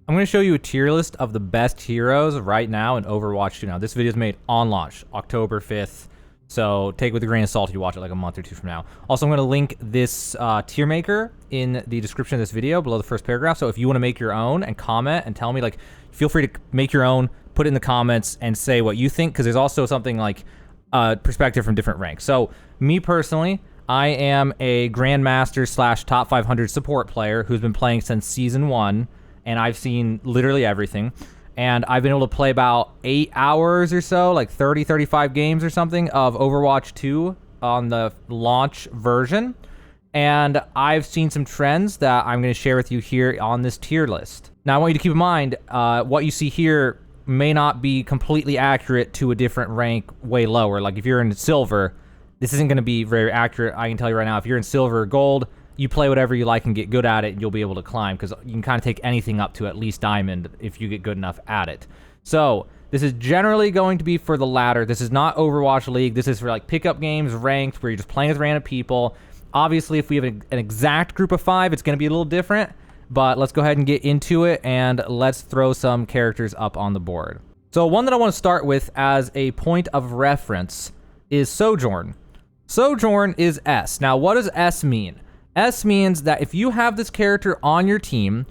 I'm going to show you a tier list of the best heroes right now in Overwatch 2. Now, this video is made on launch, October 5th. So take it with a grain of salt if you watch it like a month or two from now. Also, I'm going to link this tier maker in the description of this video below the first paragraph. So if you want to make your own and comment and tell me, like, feel free to make your own, put it in the comments and say what you think. Because there's also something like perspective from different ranks. So me personally, I am a grandmaster / top 500 support player who's been playing since season 1. And I've seen literally everything. And I've been able to play about 8 hours or so, like 30, 35 games or something of Overwatch 2 on the launch version. And I've seen some trends that I'm going to share with you here on this tier list. Now, I want you to keep in mind, what you see here may not be completely accurate to a different rank way lower. Like if you're in silver, this isn't going to be very accurate. I can tell you right now, if you're in silver or gold, you play whatever you like and get good at it, and you'll be able to climb, because you can kind of take anything up to at least diamond if you get good enough at it. So this is generally going to be for the ladder. This is not Overwatch League. This is for like pickup games, ranked, where you're just playing with random people. Obviously, if we have an exact group of 5, it's going to be a little different, but let's go ahead and get into it, and let's throw some characters up on the board. So one that I want to start with as a point of reference is Sojourn. Sojourn is S. Now, what does S mean? S means that if you have this character on your team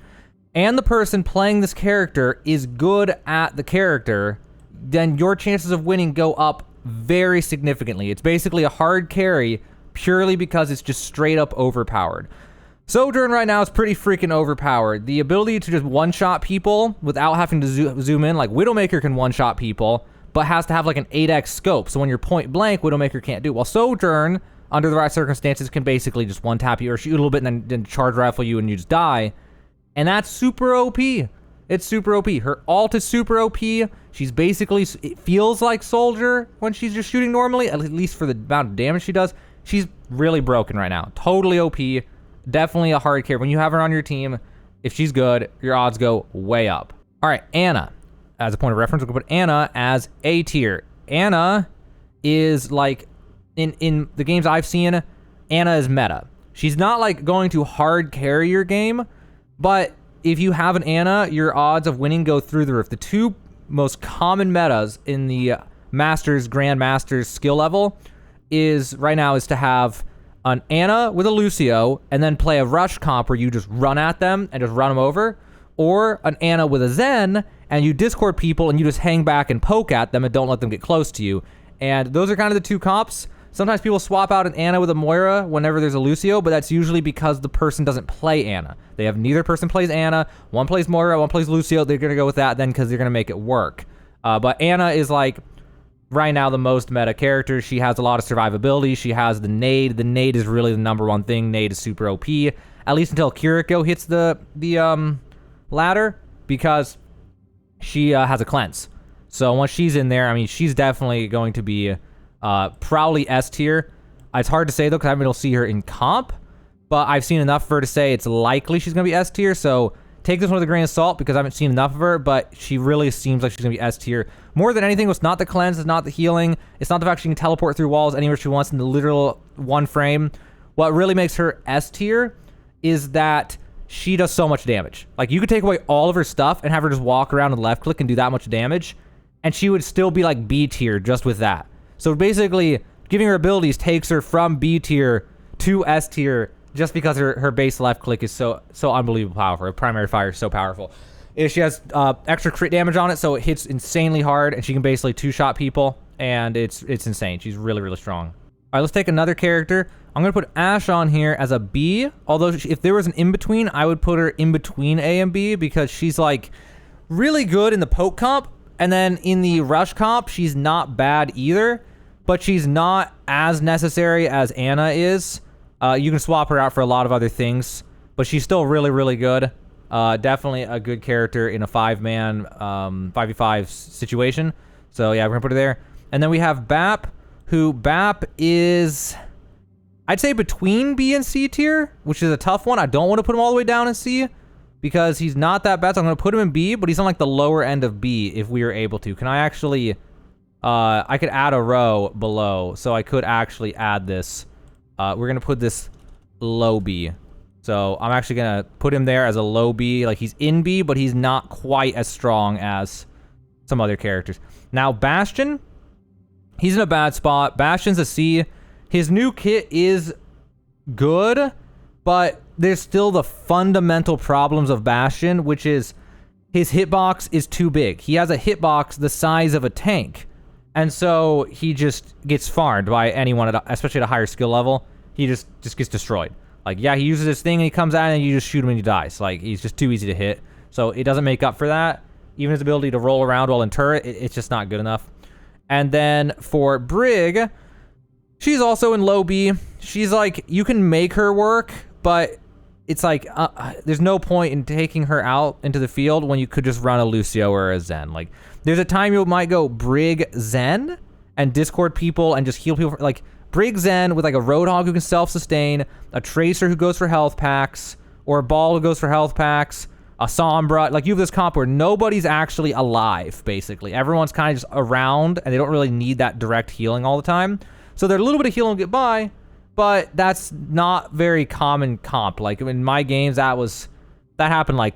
and the person playing this character is good at the character, then your chances of winning go up very significantly. It's basically a hard carry purely because it's just straight up overpowered. Sojourn right now is pretty freaking overpowered. The ability to just one-shot people without having to zoom in, like Widowmaker can one-shot people, but has to have like an 8x scope. So when you're point blank, Widowmaker can't do it. While Sojourn, under the right circumstances, can basically just one-tap you or shoot a little bit and then charge rifle you and you just die. And that's super OP. It's super OP. Her ult is super OP. She's basically, it feels like Soldier when she's just shooting normally, at least for the amount of damage she does. She's really broken right now. Totally OP. Definitely a hard carry. When you have her on your team, if she's good, your odds go way up. All right, Ana. As a point of reference, we'll put Ana as A tier. Ana is like, in the games I've seen, Ana is meta. She's not like going to hard carry your game, but if you have an Ana, your odds of winning go through the roof. The two most common metas in the Masters, Grandmasters skill level is right now is to have an Ana with a Lucio and then play a rush comp where you just run at them and just run them over, or an Ana with a Zen and you Discord people and you just hang back and poke at them and don't let them get close to you. And those are kind of the two comps. Sometimes people swap out an Ana with a Moira whenever there's a Lucio, but that's usually because the person doesn't play Ana. They have neither person plays Ana, one plays Moira, one plays Lucio. They're going to go with that then because they're going to make it work. But Ana is like, right now, the most meta character. She has a lot of survivability. She has the nade. The nade is really the number one thing. Nade is super OP, at least until Kiriko hits the ladder, because she has a cleanse. So once she's in there, I mean, she's definitely going to be probably S tier. It's hard to say though, because I haven't been able to see her in comp, but I've seen enough of her to say it's likely she's going to be S tier. So take this one with a grain of salt because I haven't seen enough of her, but she really seems like she's going to be S tier. More than anything, it's not the cleanse, it's not the healing, it's not the fact she can teleport through walls anywhere she wants in the literal one frame. What really makes her S tier is that she does so much damage. Like, you could take away all of her stuff and have her just walk around and left click and do that much damage, and she would still be like B tier just with that. So basically, giving her abilities takes her from B tier to S tier just because her base left click is so unbelievably powerful. Her primary fire is so powerful. She has extra crit damage on it, so it hits insanely hard, and she can basically two-shot people, and it's insane. She's really, really strong. All right, let's take another character. I'm going to put Ashe on here as a B, although if there was an in-between, I would put her in between A and B, because she's like really good in the poke comp, and then in the rush comp, she's not bad either, but she's not as necessary as Ana is. You can swap her out for a lot of other things, but she's still really, really good. Definitely a good character in a 5-man 5v5 situation. So yeah, we're gonna put her there. And then we have Bap, who Bap is, I'd say, between B and C tier, which is a tough one. I don't want to put him all the way down in C because he's not that bad. So I'm gonna put him in B, but he's on like the lower end of B if we were able to. Can I actually, I could add a row below, so I could actually add this. We're gonna put this low B. So I'm actually going to put him there as a low B. Like, he's in B, but he's not quite as strong as some other characters. Now, Bastion, he's in a bad spot. Bastion's a C. His new kit is good, but there's still the fundamental problems of Bastion, which is his hitbox is too big. He has a hitbox the size of a tank. And so he just gets farmed by anyone, especially at a higher skill level. He just gets destroyed. Like, yeah, he uses this thing and he comes out and you just shoot him and he dies. Like, he's just too easy to hit. So it doesn't make up for that. Even his ability to roll around while in turret, it's just not good enough. And then for Brig, she's also in low B. She's like, you can make her work, but it's like, there's no point in taking her out into the field when you could just run a Lucio or a Zen. Like, there's a time you might go Brig Zen and Discord people and just heal people. Like, Brig Zen with like a Roadhog who can self-sustain, a Tracer who goes for health packs, or a Ball who goes for health packs, a Sombra. Like, you have this comp where nobody's actually alive, basically. Everyone's kind of just around, and they don't really need that direct healing all the time. So they're a little bit of healing to get by, but that's not very common comp. Like, in my games, that happened like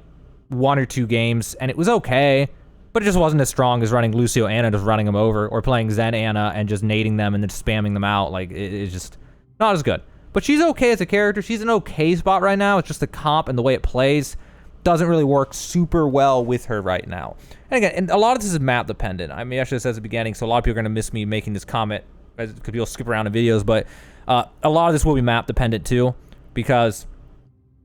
1 or 2 games, and it was okay, but it just wasn't as strong as running Lucio Ana, just running them over, or playing Zen Ana and just nading them and then spamming them out. Like, it's just not as good. But she's okay as a character. She's in an okay spot right now. It's just the comp and the way it plays doesn't really work super well with her right now. And again, and a lot of this is map dependent. I mean, I should have said at the beginning, so a lot of people are going to miss me making this comment, because people skip around in videos, but a lot of this will be map dependent too, because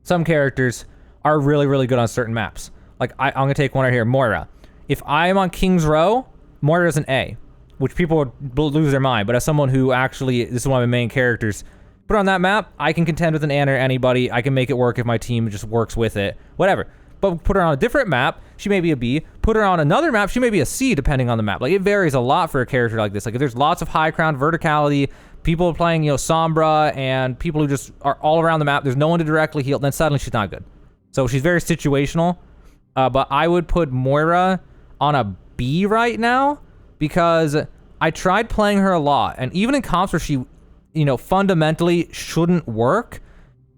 some characters are really, really good on certain maps. Like, I'm going to take one right here, Moira. If I am on King's Row, Moira's an A, which people would lose their mind, but as someone who actually, this is one of my main characters, put her on that map, I can contend with an Ana or anybody. I can make it work if my team just works with it, whatever. But put her on a different map, she may be a B. Put her on another map, she may be a C, depending on the map. Like, it varies a lot for a character like this. Like, if there's lots of high ground verticality, people playing, you know, Sombra, and people who just are all around the map, there's no one to directly heal, then suddenly she's not good. So she's very situational. But I would put Moira on a B right now, because I tried playing her a lot, and even in comps where she, you know, fundamentally shouldn't work,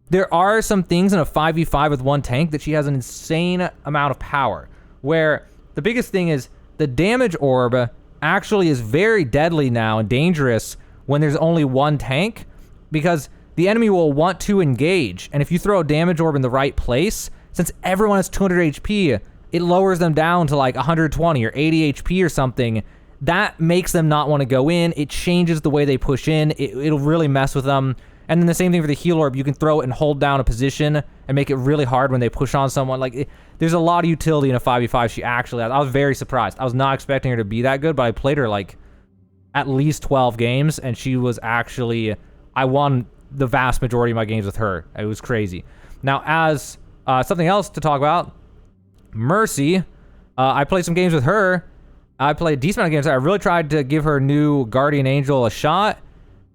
there are some things in a 5v5 with one tank that she has an insane amount of power, where the biggest thing is the damage orb actually is very deadly now and dangerous when there's only one tank, because the enemy will want to engage, and if you throw a damage orb in the right place, since everyone has 200 HP, it lowers them down to like 120 or 80 HP or something. That makes them not want to go in. It changes the way they push in. It'll really mess with them. And then the same thing for the heal orb. You can throw it and hold down a position and make it really hard when they push on someone. Like, there's a lot of utility in a 5v5 she actually has. I was very surprised. I was not expecting her to be that good, but I played her like at least 12 games, and she was actually, I won the vast majority of my games with her. It was crazy. Now, as something else to talk about, Mercy, I played some games with her. I played a decent amount of games. I really tried to give her new Guardian Angel a shot,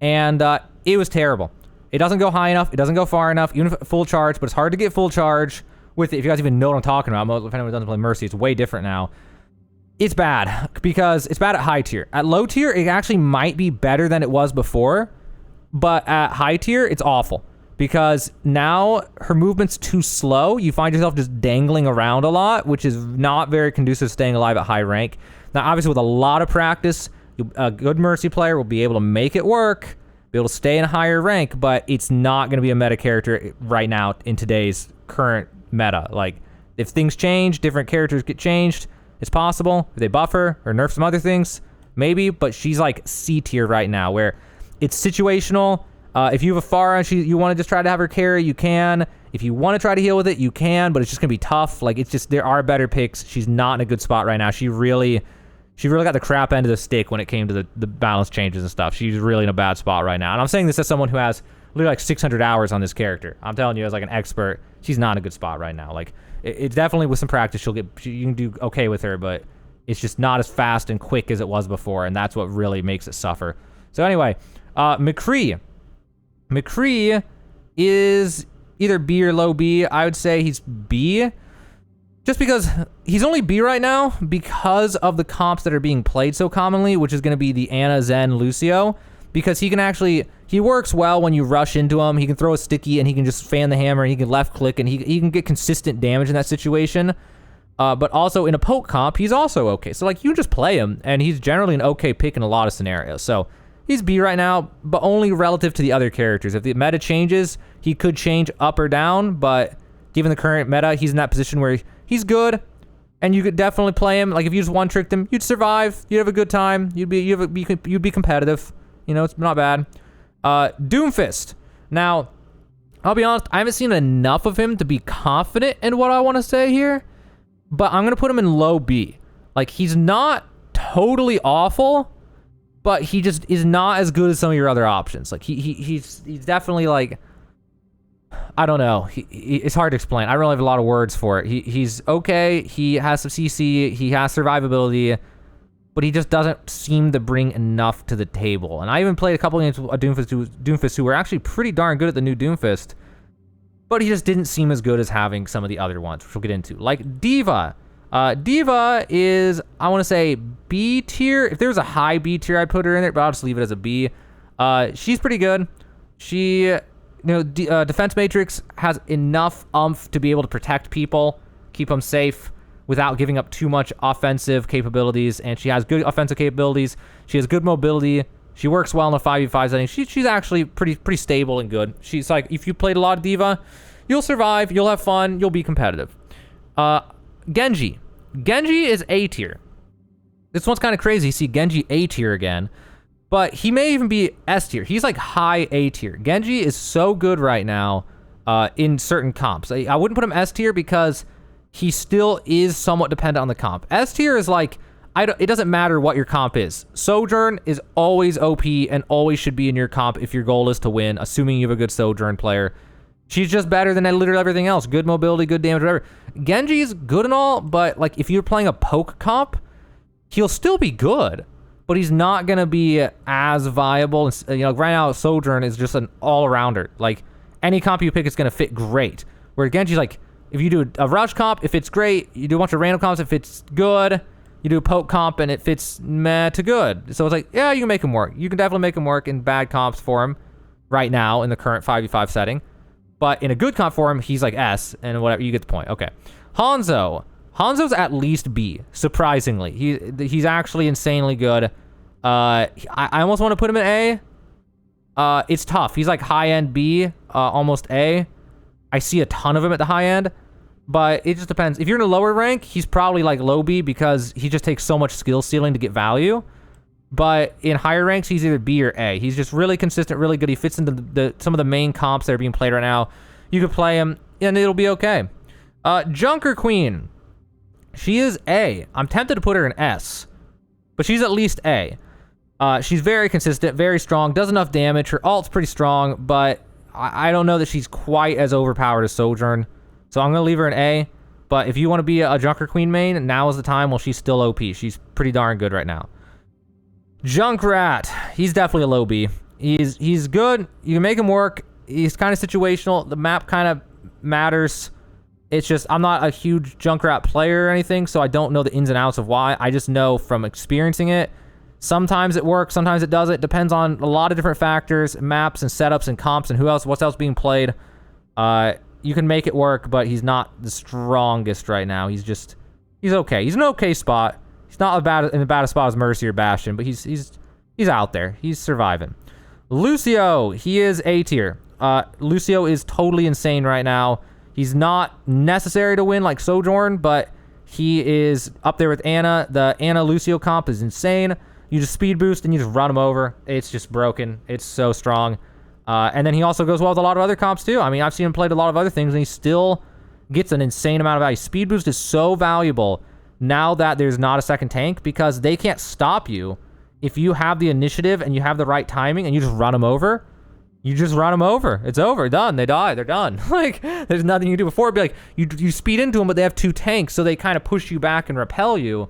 and it was terrible. It doesn't go high enough. It doesn't go far enough, even if full charge, but it's hard to get full charge with it. If you guys even know what I'm talking about, if anyone doesn't play Mercy, it's way different now. It's bad, because it's bad at high tier. At low tier, it actually might be better than it was before, but at high tier, it's awful. Because now her movement's too slow. You find yourself just dangling around a lot, which is not very conducive to staying alive at high rank. Now, obviously, with a lot of practice, a good Mercy player will be able to make it work, be able to stay in a higher rank, but it's not going to be a meta character right now in today's current meta. Like, if things change, different characters get changed, it's possible. If they buff her or nerf some other things, maybe, but she's like C tier right now, where it's situational. If you have a Pharah and you want to just try to have her carry, you can. If you want to try to heal with it, you can, but it's just going to be tough. Like, it's just, there are better picks. She's not in a good spot right now. She really got the crap end of the stick when it came to the balance changes and stuff. She's really in a bad spot right now. And I'm saying this as someone who has literally like 600 hours on this character. I'm telling you as like an expert, she's not in a good spot right now. Like, it's definitely with some practice, you can do okay with her, but it's just not as fast and quick as it was before, and that's what really makes it suffer. So anyway, McCree is either B or low B. I would say he's B, just because he's only B right now because of the comps that are being played so commonly, which is going to be the Ana, Zen, Lucio. because he works well when you rush into him. He can throw a sticky and he can just fan the hammer and he can left click and he can get consistent damage in that situation. But also in a poke comp, he's also okay. So like you just play him and he's generally an okay pick in a lot of scenarios. So he's B right now, but only relative to the other characters. If the meta changes, he could change up or down, but given the current meta, he's in that position where he's good. And you could definitely play him. Like if you just one-tricked him, you'd survive. You'd have a good time. You'd be competitive. You know, it's not bad. Doomfist. Now, I'll be honest, I haven't seen enough of him to be confident in what I want to say here. But I'm gonna put him in low B. Like he's not totally awful, but he just is not as good as some of your other options. Like he's definitely like, I don't know. It's hard to explain. I don't really have a lot of words for it. He's okay. He has some CC. He has survivability, but he just doesn't seem to bring enough to the table. And I even played a couple games with Doomfist who were actually pretty darn good at the new Doomfist, but he just didn't seem as good as having some of the other ones, which we'll get into. Like Diva. Diva is, I want to say, B tier. If there was a high B tier, I'd put her in there, but I'll just leave it as a B. She's pretty good. She... Defense Matrix has enough oomph to be able to protect people, keep them safe without giving up too much offensive capabilities, and she has good offensive capabilities. She has good mobility. She works well in a 5v5 setting. She's actually pretty stable and good. She's like, if you played a lot of Diva, you'll survive, you'll have fun, you'll be competitive. Genji. Genji is A tier. This one's kind of crazy. You see Genji A tier again. But he may even be S tier. He's like high A tier. Genji is so good right now in certain comps. I wouldn't put him S tier because he still is somewhat dependent on the comp. S tier is like, it doesn't matter what your comp is. Sojourn is always OP and always should be in your comp if your goal is to win, assuming you have a good Sojourn player. She's just better than literally everything else. Good mobility, good damage, whatever. Genji is good and all, but like if you're playing a poke comp, he'll still be good. But he's not going to be as viable. You know, right now, Sojourn is just an all-arounder. Like, any comp you pick is going to fit great. Where Genji's like, if you do a rush comp, it fits great. You do a bunch of random comps, it fits good. You do a poke comp, and it fits meh to good. So it's like, yeah, you can make him work. You can definitely make him work in bad comps for him right now in the current 5v5 setting. But in a good comp for him, he's like S, and whatever. You get the point. Okay. Hanzo. Hanzo's at least B, surprisingly. He's actually insanely good. I almost want to put him in A. It's tough. He's like high-end B, almost A. I see a ton of him at the high end, but it just depends. If you're in a lower rank, he's probably like low B because he just takes so much skill ceiling to get value. But in higher ranks, he's either B or A. He's just really consistent, really good. He fits into some of the main comps that are being played right now. You could play him, and it'll be okay. Junker Queen. She is A. I'm tempted to put her in S, but she's at least A. She's very consistent, very strong, does enough damage. Her ult's pretty strong, but I don't know that she's quite as overpowered as Sojourn. So I'm going to leave her in A. But if you want to be a Junker Queen main, now is the time. Well, she's still OP. She's pretty darn good right now. Junkrat. He's definitely a low B. He's good. You can make him work. He's kind of situational. The map kind of matters. It's just, I'm not a huge Junkrat player or anything, so I don't know the ins and outs of why. I just know from experiencing it, sometimes it works, sometimes it doesn't. It depends on a lot of different factors, maps and setups and comps and what's else being played. You can make it work, but he's not the strongest right now. He's okay. He's an okay spot. He's not in a bad spot as Mercy or Bastion, but he's out there. He's surviving. Lucio, he is A tier. Lucio is totally insane right now. He's not necessary to win like Sojourn, but he is up there with Ana. The Ana-Lucio comp is insane. You just speed boost and you just run him over. It's just broken. It's so strong. And then he also goes well with a lot of other comps too. I mean, I've seen him play a lot of other things, and he still gets an insane amount of value. Speed boost is so valuable now that there's not a second tank, because they can't stop you if you have the initiative and you have the right timing and you just run them over. You just run them over. It's over. Done. They die. They're done. Like, there's nothing you can do. Before, it'd be like, you speed into them, but they have two tanks, so they kind of push you back and repel you.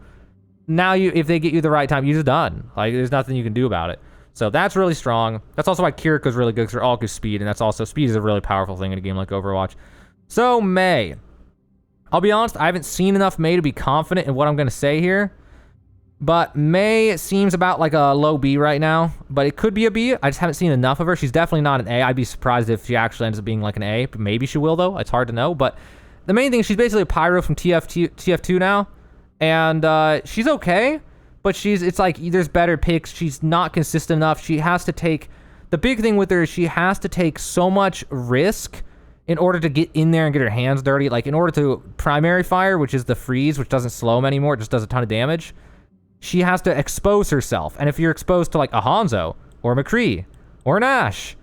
Now, if they get you the right time, you're just done. Like, there's nothing you can do about it. So that's really strong. That's also why Kiriko's really good, because they're all good speed, and that's also, speed is a really powerful thing in a game like Overwatch. So, Mei. I'll be honest, I haven't seen enough Mei to be confident in what I'm going to say here. But Mei seems about like a low B right now, but it could be a B. I just haven't seen enough of her. She's definitely not an A. I'd be surprised if she actually ends up being like an A. Maybe she will, though. It's hard to know. But the main thing is she's basically a Pyro from TF2 now. And she's okay, but it's like there's better picks. She's not consistent enough. She has to take... The big thing with her is she has to take so much risk in order to get in there and get her hands dirty. Like, in order to primary fire, which is the freeze, which doesn't slow them anymore. It just does a ton of damage. She has to expose herself. And if you're exposed to like a Hanzo or McCree or an Ashe,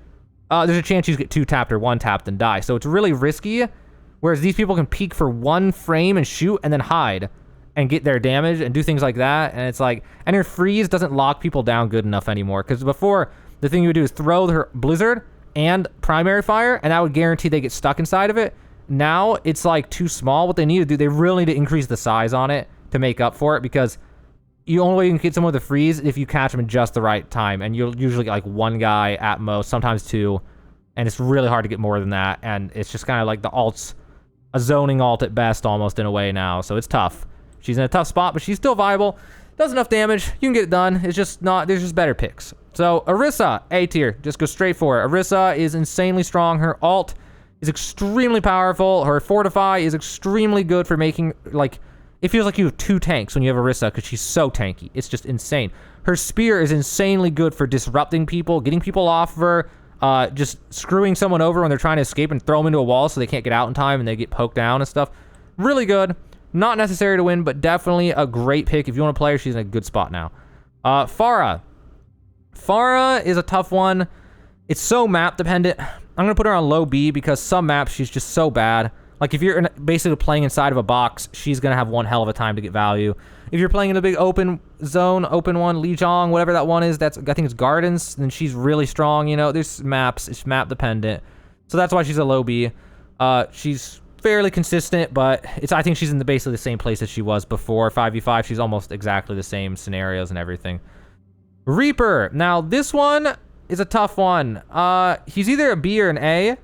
there's a chance you get 2-tapped or 1-tapped and die. So it's really risky. Whereas these people can peek for 1 frame and shoot and then hide and get their damage and do things like that. And it's like, and her freeze doesn't lock people down good enough anymore. Because before, the thing you would do is throw her Blizzard and primary fire, and that would guarantee they get stuck inside of it. Now it's like too small. What they need to do, they really need to increase the size on it to make up for it, because you only can get someone with a freeze if you catch them in just the right time, and you'll usually get like 1 guy at most, sometimes 2, and it's really hard to get more than that. And it's just kind of like the alt's a zoning alt at best, almost, in a way now. So it's tough. She's in a tough spot, but she's still viable. Does enough damage. You can get it done. It's just not... There's just better picks. So Erisa, A tier. Just go straight for it. Erisa is insanely strong. Her alt is extremely powerful. Her Fortify is extremely good for making, like... It feels like you have 2 tanks when you have Erisa, because she's so tanky. It's just insane. Her Spear is insanely good for disrupting people, getting people off of her, just screwing someone over when they're trying to escape and throw them into a wall so they can't get out in time and they get poked down and stuff. Really good. Not necessary to win, but definitely a great pick. If you want to play her, she's in a good spot now. Pharah. Pharah is a tough one. It's so map dependent. I'm going to put her on low B because some maps she's just so bad. Like, if you're basically playing inside of a box, she's going to have one hell of a time to get value. If you're playing in a big open zone, open one, Lijiang, whatever that one is, I think it's Gardens, then she's really strong, you know. There's maps. It's map dependent. So that's why she's a low B. She's fairly consistent, but I think she's in basically the same place as she was before 5v5. She's almost exactly the same scenarios and everything. Reaper. Now, this one is a tough one. He's either a B or an A.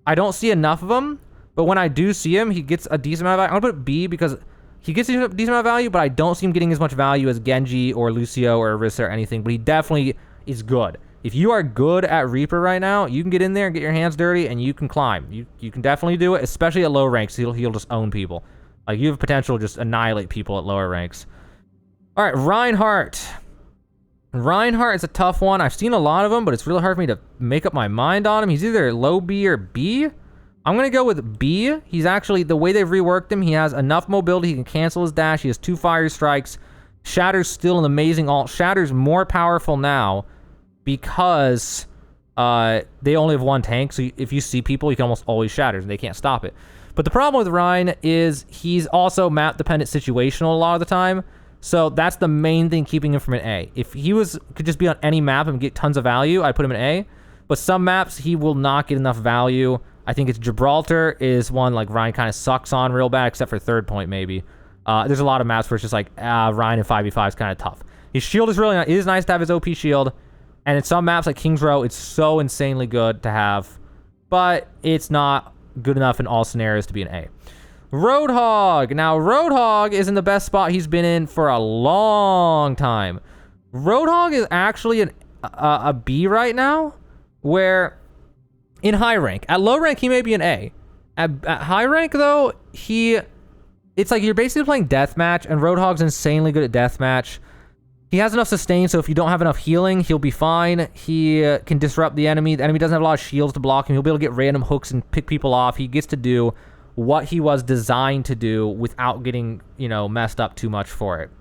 I don't see enough of him. But when I do see him, he gets a decent amount of value. I'm going to put B because he gets a decent amount of value, but I don't see him getting as much value as Genji or Lucio or Erisa or anything. But he definitely is good. If you are good at Reaper right now, you can get in there and get your hands dirty, and you can climb. You can definitely do it, especially at low ranks. He'll just own people. Like, you have potential to just annihilate people at lower ranks. All right, Reinhardt. Reinhardt is a tough one. I've seen a lot of them, but it's really hard for me to make up my mind on him. He's either low B or B. I'm going to go with B. He's actually, the way they've reworked him, he has enough mobility. He can cancel his dash. He has 2 fire strikes. Shatter's still an amazing alt. Shatter's more powerful now because they only have 1 tank. So if you see people, you can almost always shatter, and they can't stop it. But the problem with Rein is he's also map-dependent situational a lot of the time. So that's the main thing keeping him from an A. If he could just be on any map and get tons of value, I'd put him in A. But some maps, he will not get enough value. I think it's Gibraltar is one like Ryan kind of sucks on real bad, except for Third Point maybe. There's a lot of maps where it's just like, Ryan in 5v5 is kind of tough. His shield is really nice. It is nice to have his OP shield. And in some maps like King's Row, it's so insanely good to have. But it's not good enough in all scenarios to be an A. Roadhog. Now, Roadhog is in the best spot he's been in for a long time. Roadhog is actually a B right now, where... in high rank. At low rank, he may be an A. At high rank, though, it's like you're basically playing deathmatch, and Roadhog's insanely good at deathmatch. He has enough sustain, so if you don't have enough healing, he'll be fine. He can disrupt the enemy. The enemy doesn't have a lot of shields to block him. He'll be able to get random hooks and pick people off. He gets to do what he was designed to do without getting, messed up too much for it.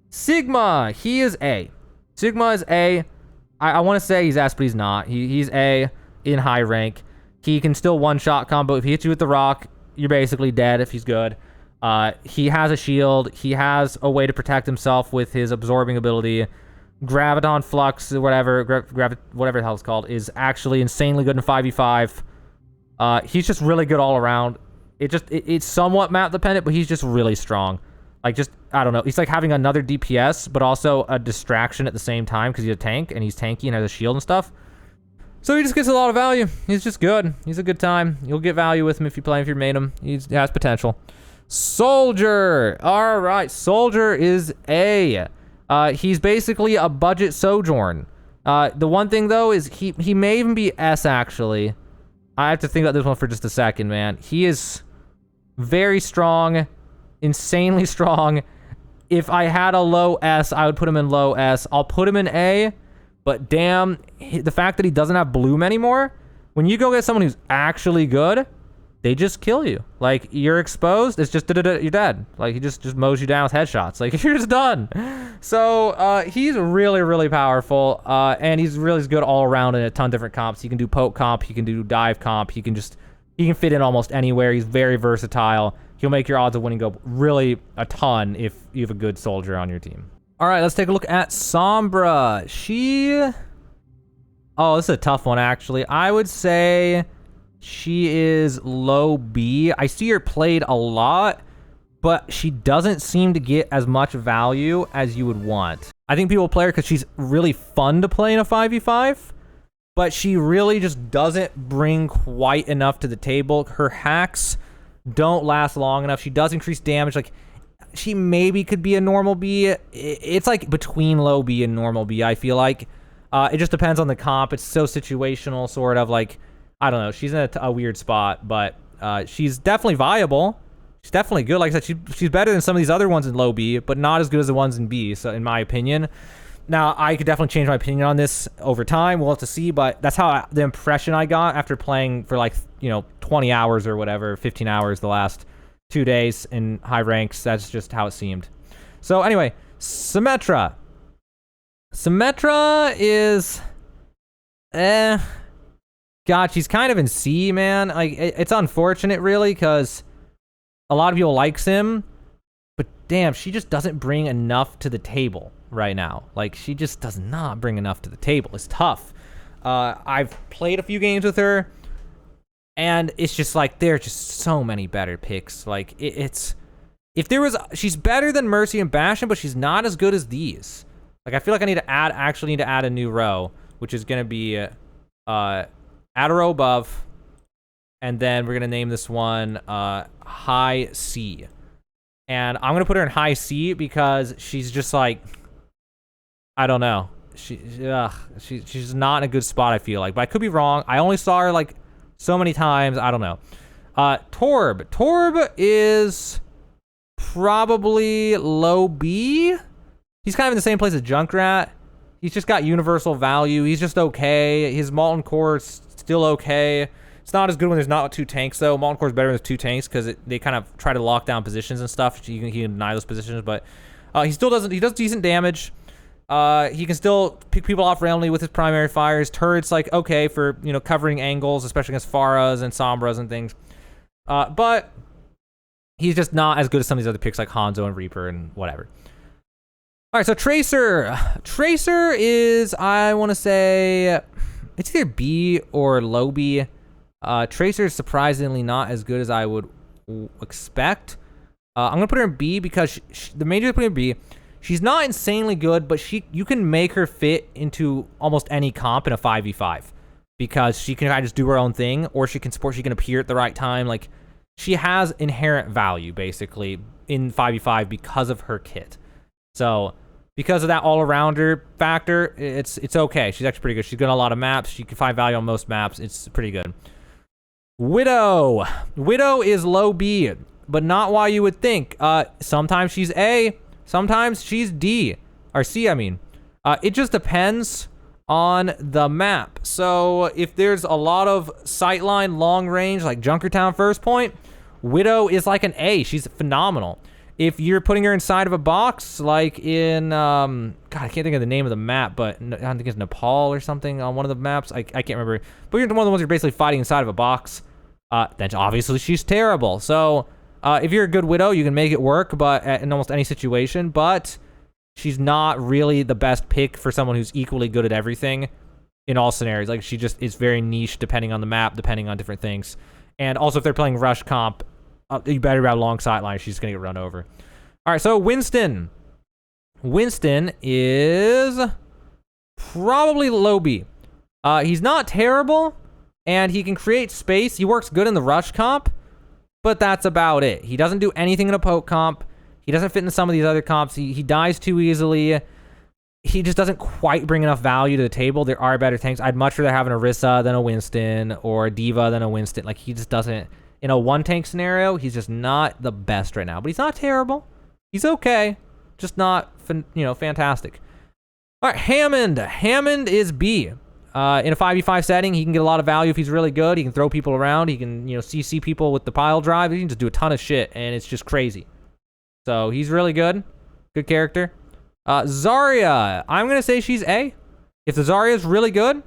Sigma, he is A. Sigma is A. I want to say he's S, but he's not. He's A. In high rank. He can still one-shot combo. If he hits you with the rock, you're basically dead if he's good. He has a shield. He has a way to protect himself with his absorbing ability. Graviton Flux, whatever the hell it's called, is actually insanely good in 5v5. He's just really good all around. It's somewhat map dependent, but he's just really strong. Like, I don't know. He's like having another DPS, but also a distraction at the same time because he's a tank, and he's tanky and has a shield and stuff. So he just gets a lot of value. He's just good. He's a good time. You'll get value with him if you play him, if you main him. He has potential. Soldier. All right. Soldier is A. He's basically a budget Sojourn. The one thing, though, is he may even be S, actually. I have to think about this one for just a second, man. He is very strong, insanely strong. If I had a low S, I would put him in low S. I'll put him in A, but damn, the fact that he doesn't have bloom anymore, when you go get someone who's actually good, they just kill you. Like, you're exposed, it's just, you're dead. Like, he just mows you down with headshots. Like, you're just done. So, he's really, really powerful, and he's really good all around in a ton of different comps. He can do poke comp, he can do dive comp, he can fit in almost anywhere. He's very versatile. He'll make your odds of winning go really a ton if you have a good soldier on your team. All right, let's take a look at Sombra. Oh, this is a tough one, actually. I would say she is low B. I see her played a lot, but she doesn't seem to get as much value as you would want. I think people play her because she's really fun to play in a 5v5, but she really just doesn't bring quite enough to the table. Her hacks don't last long enough. She does increase damage. Like, she maybe could be a normal B. It's like between low B and normal B, I feel like. It just depends on the comp. It's so situational, sort of. Like, I don't know. She's in a weird spot, but she's definitely viable. She's definitely good. Like I said, she's better than some of these other ones in low B, but not as good as the ones in B, so in my opinion. Now, I could definitely change my opinion on this over time. We'll have to see, but that's how the impression I got after playing for, like, 20 hours or whatever, 15 hours the last 2 days in high ranks. That's just how it seemed. So anyway, Symmetra. Symmetra is... God, she's kind of in C, man. Like, it's unfortunate, really, because a lot of people likes him, but damn, she just doesn't bring enough to the table right now. Like, she just does not bring enough to the table. It's tough. I've played a few games with her, and it's just like, there are just so many better picks. Like, she's better than Mercy and Bastion, but she's not as good as these. Like, I feel like I actually need to add a new row, which is going to be, add a row above, and then we're going to name this one, High C. And I'm going to put her in High C because she's just like, I don't know. She's not in a good spot, I feel like. But I could be wrong. I only saw her, like, so many times. I don't know. Torb. Torb is probably low B. He's kind of in the same place as Junkrat. He's just got universal value. He's just okay. His Molten Core is still okay. It's not as good when there's not 2 tanks, though. Molten Core is better with 2 tanks because they kind of try to lock down positions and stuff. He can deny those positions, but he does decent damage. He can still pick people off randomly with his primary fire. His turret's, like, okay for, covering angles, especially against Pharahs and Sombras and things. But he's just not as good as some of these other picks like Hanzo and Reaper and whatever. All right, so Tracer. Tracer is, I want to say, it's either B or low B. Tracer is surprisingly not as good as I would expect. I'm going to put her in B because the major reason I put her in B, she's not insanely good, but you can make her fit into almost any comp in a 5v5 because she can kind of just do her own thing, or she can appear at the right time. Like, she has inherent value, basically, in 5v5 because of her kit. So, because of that all-arounder factor, it's okay. She's actually pretty good. She's good on a lot of maps. She can find value on most maps. It's pretty good. Widow. Widow is low B, but not why you would think. Sometimes she's A, sometimes she's D. Or C, I mean. It just depends on the map. So, if there's a lot of sightline, long range, like Junkertown First Point, Widow is like an A. She's phenomenal. If you're putting her inside of a box, like in, God, I can't think of the name of the map, but I think it's Nepal or something on one of the maps. I can't remember. But you're one of the ones you're basically fighting inside of a box. Then obviously she's terrible. So if you're a good Widow, you can make it work, but in almost any situation. But she's not really the best pick for someone who's equally good at everything in all scenarios. Like, she just is very niche depending on the map, depending on different things. And also, if they're playing rush comp, you better have long sight line. She's going to get run over. All right, so Winston. Winston is probably low B. He's not terrible, and he can create space. He works good in the rush comp, but that's about it. He doesn't do anything in a poke comp. He doesn't fit into some of these other comps. He dies too easily. he just doesn't quite bring enough value to the table. There are better tanks. I'd much rather have an Erisa than a Winston, or a Diva than a Winston. Like, he just doesn't, in a one-tank scenario, he's just not the best right now. But he's not terrible. He's okay. Just not, fantastic. All right, Hammond. Hammond is B. In a 5v5 setting, he can get a lot of value if he's really good. He can throw people around. He can, CC people with the pile drive. He can just do a ton of shit, and it's just crazy. So he's really good. Good character. Zarya. I'm going to say she's A. If the Zarya is really good,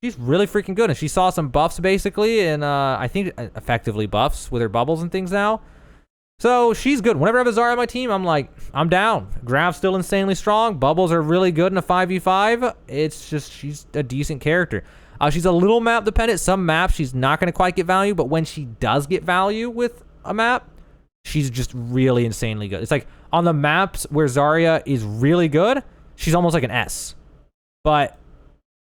she's really freaking good. And she saw some buffs, basically, and I think effectively buffs with her bubbles and things now. So she's good. Whenever I have a Zarya on my team, I'm like, I'm down. Grav's still insanely strong. Bubbles are really good in a 5v5. It's just, she's a decent character. She's a little map dependent. Some maps she's not going to quite get value, but when she does get value with a map, she's just really insanely good. It's like on the maps where Zarya is really good, she's almost like an S. But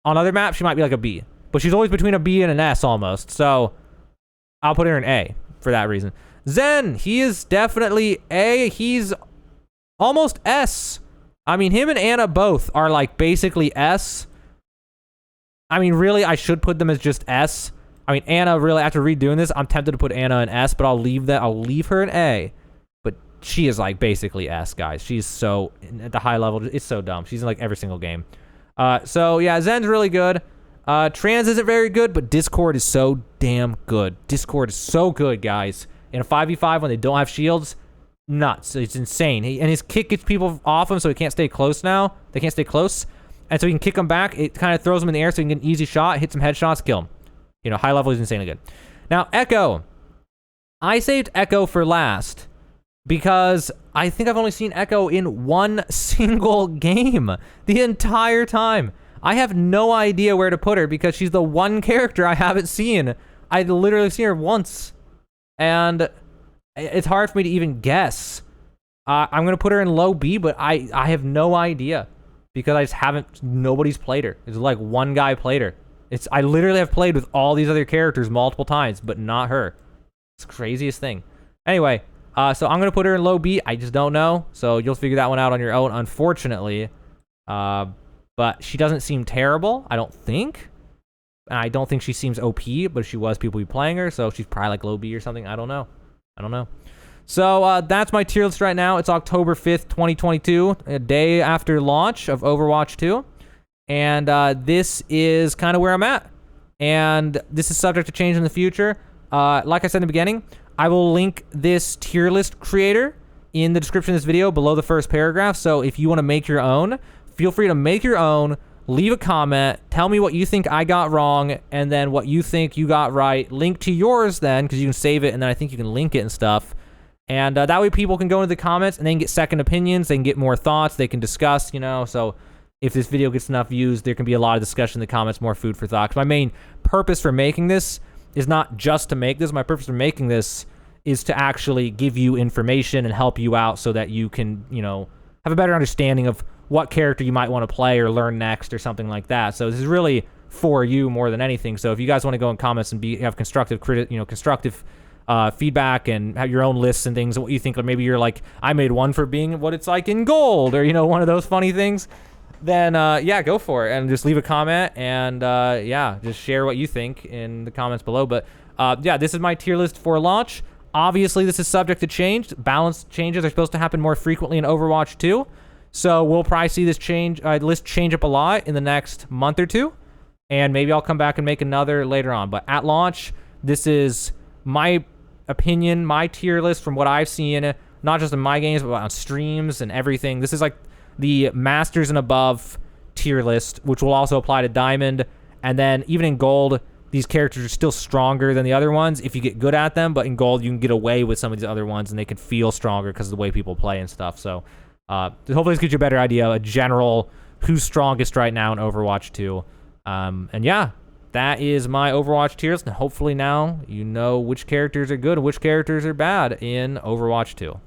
on other maps, she might be like a B. But she's always between a B and an S almost. So I'll put her in A for that reason. Zen, he is definitely A. He's almost S. I mean, him and Ana both are like basically S. I mean, really, I should put them as just S. I mean, Ana, really, after redoing this, I'm tempted to put Ana in S, but I'll leave her in A. But she is like basically S, guys. She's so, at the high level, it's so dumb. She's in like every single game. So yeah, Zen's really good. Trans isn't very good, but Discord is so damn good. Discord is so good, guys. In a 5v5 when they don't have shields, nuts. It's insane. And his kick gets people off him, so he can't stay close now. They can't stay close. And so he can kick them back. It kind of throws them in the air so he can get an easy shot, hit some headshots, kill him. High level is insanely good. Now, Echo. I saved Echo for last because I think I've only seen Echo in one single game the entire time. I have no idea where to put her because she's the one character I haven't seen. I literally seen her once. And it's hard for me to even guess. I'm going to put her in low B, but I have no idea because I just haven't, nobody's played her. It's like one guy played her. I literally have played with all these other characters multiple times, but not her. It's the craziest thing. Anyway, so I'm going to put her in low B. I just don't know. So you'll figure that one out on your own, unfortunately. But she doesn't seem terrible, I don't think. And I don't think she seems OP, but if she was, people would be playing her, so she's probably like low B or something. I don't know. So that's my tier list right now. It's October 5th, 2022, a day after launch of Overwatch 2. And this is kind of where I'm at. And this is subject to change in the future. Like I said in the beginning, I will link this tier list creator in the description of this video below the first paragraph. So if you want to make your own, feel free to make your own. Leave a comment, tell me what you think I got wrong, and then what you think you got right. Link to yours then, because you can save it, and then I think you can link it and stuff. And that way people can go into the comments, and they can get second opinions, they can get more thoughts, they can discuss, so if this video gets enough views, there can be a lot of discussion in the comments, more food for thought. 'Cause my main purpose for making this is not just to make this. My purpose for making this is to actually give you information and help you out so that you can, have a better understanding of what character you might want to play or learn next or something like that. So this is really for you more than anything. So if you guys want to go in comments and have constructive feedback and have your own lists and things, what you think, or maybe you're like, I made one for being what it's like in gold, or one of those funny things, then yeah, go for it and just leave a comment and yeah, just share what you think in the comments below. But yeah, this is my tier list for launch. Obviously, this is subject to change. Balance changes are supposed to happen more frequently in Overwatch 2. So we'll probably see this list change up a lot in the next month or two. And maybe I'll come back and make another later on. But at launch, this is my opinion, my tier list from what I've seen, not just in my games, but on streams and everything. This is like the Masters and above tier list, which will also apply to Diamond. And then even in Gold, these characters are still stronger than the other ones if you get good at them. But in Gold, you can get away with some of these other ones, and they can feel stronger because of the way people play and stuff. So hopefully this gives you a better idea, a general who's strongest right now in Overwatch 2. And yeah, that is my Overwatch tier list. And hopefully now you know which characters are good and which characters are bad in Overwatch 2.